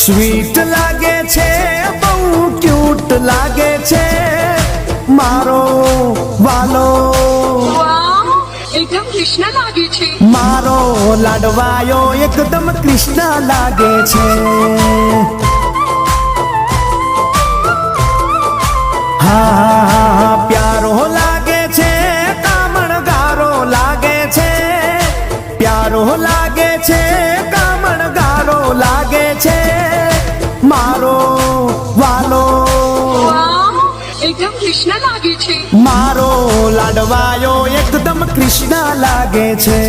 Sweet લાગે છે, બહુ ક્યુટ લાગે છે મારો વાલો, એકદમ કૃષ્ણ લાગે છે. મારો લાડવાયો એકદમ કૃષ્ણ લાગે છે. હા પ્યારો લાગે છે, કામણગારો લાગે છે, પ્યારો લાગે છે, કામણગારો લાગે છે મારો વાલો, એકદમ કૃષ્ણ લાગે છે. મારો લાડવાયો એકદમ કૃષ્ણ લાગે છે.